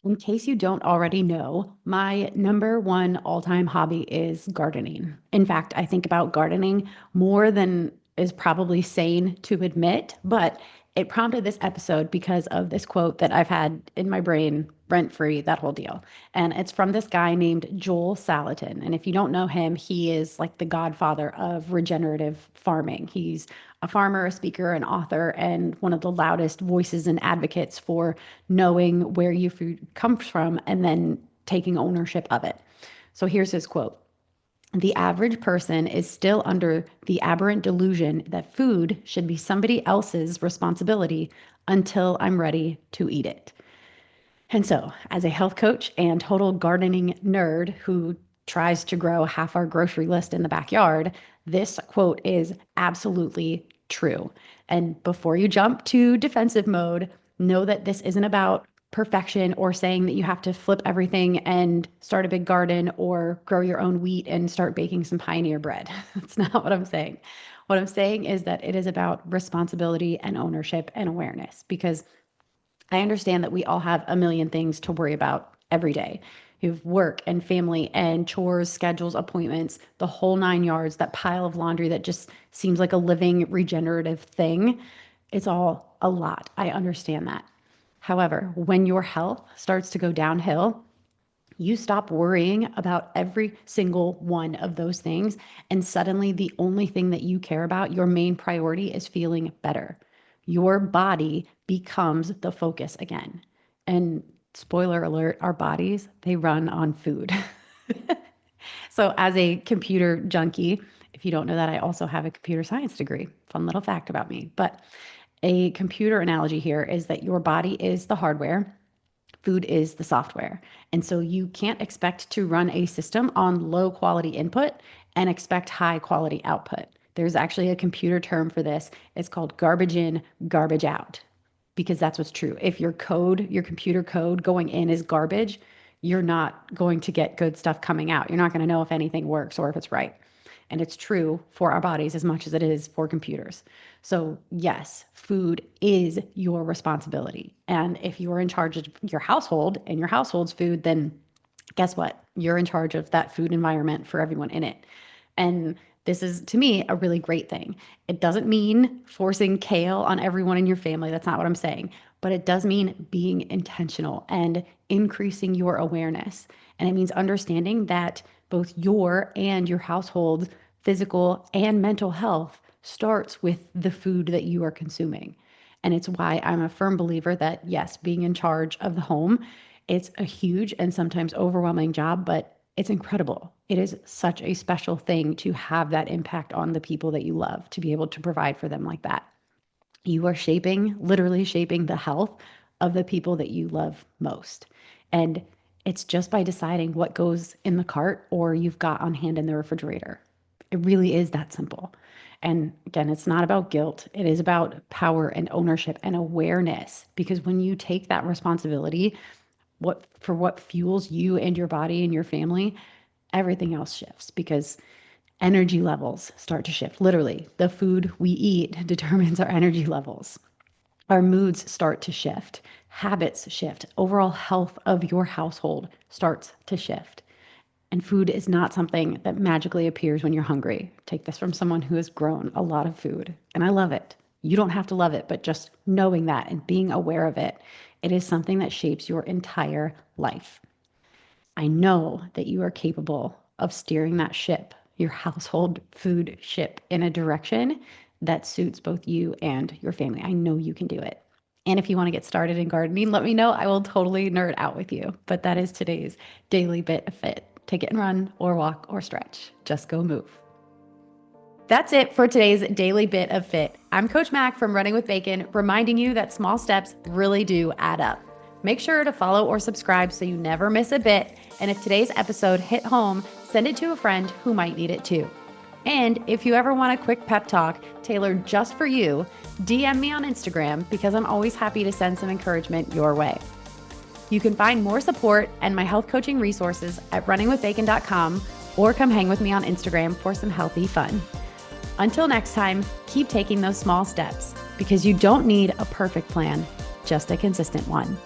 In case you don't already know, my number one all-time hobby is gardening. In fact, I think about gardening more than is probably sane to admit, but it prompted this episode because of this quote that I've had in my brain rent-free, that whole deal. And it's from this guy named Joel Salatin. And if you don't know him, he is like the godfather of regenerative farming. He's a farmer, a speaker, an author, and one of the loudest voices and advocates for knowing where your food comes from and then taking ownership of it. So here's his quote. The average person is still under the aberrant delusion that food should be somebody else's responsibility until I'm ready to eat it. And so, as a health coach and total gardening nerd who tries to grow half our grocery list in the backyard, this quote is absolutely true. And before you jump to defensive mode, know that this isn't about perfection or saying that you have to flip everything and start a big garden or grow your own wheat and start baking some pioneer bread. That's not what I'm saying. What I'm saying is that it is about responsibility and ownership and awareness, because I understand that we all have a million things to worry about every day. You have work and family and chores, schedules, appointments, the whole nine yards, that pile of laundry that just seems like a living regenerative thing. It's all a lot. I understand that. However, when your health starts to go downhill, you stop worrying about every single one of those things. And suddenly, the only thing that you care about, your main priority, is feeling better. Your body becomes the focus again. And spoiler alert, our bodies, they run on food. So, as a computer junkie, if you don't know that, I also have a computer science degree. Fun little fact about me. But a computer analogy here is that your body is the hardware, food is the software. And so you can't expect to run a system on low quality input and expect high quality output. There's actually a computer term for this. It's called garbage in, garbage out, because that's what's true. If your code, your computer code going in is garbage, you're not going to get good stuff coming out. You're not going to know if anything works or if it's right. And it's true for our bodies as much as it is for computers. So yes, food is your responsibility. And if you're in charge of your household and your household's food, then guess what? You're in charge of that food environment for everyone in it. And this is, to me, a really great thing. It doesn't mean forcing kale on everyone in your family. That's not what I'm saying. But it does mean being intentional and increasing your awareness. And it means understanding that both your and your household's physical and mental health starts with the food that you are consuming. And it's why I'm a firm believer that, yes, being in charge of the home, it's a huge and sometimes overwhelming job, but it's incredible. It is such a special thing to have that impact on the people that you love, to be able to provide for them like that. You are literally shaping the health of the people that you love most. And it's just by deciding what goes in the cart or you've got on hand in the refrigerator. It really is that simple. And again, it's not about guilt. It is about power and ownership and awareness. Because when you take that responsibility, what fuels you and your body and your family, everything else shifts, because energy levels start to shift. Literally, the food we eat determines our energy levels. Our moods start to shift. Habits shift. Overall health of your household starts to shift. And food is not something that magically appears when you're hungry. Take this from someone who has grown a lot of food, and I love it. You don't have to love it, but just knowing that and being aware of it, it is something that shapes your entire life. I know that you are capable of steering that ship, your household food ship, in a direction that suits both you and your family. I know you can do it. And if you want to get started in gardening, let me know. I will totally nerd out with you. But that is today's daily bit of fit. Take it and run or walk or stretch. Just go move. That's it for today's daily bit of fit. I'm Coach Mack from Running with Bacon, reminding you that small steps really do add up. Make sure to follow or subscribe so you never miss a bit. And if today's episode hit home, send it to a friend who might need it too. And if you ever want a quick pep talk tailored just for you, DM me on Instagram, because I'm always happy to send some encouragement your way. You can find more support and my health coaching resources at runningwithbacon.com, or come hang with me on Instagram for some healthy fun. Until next time, keep taking those small steps, because you don't need a perfect plan, just a consistent one.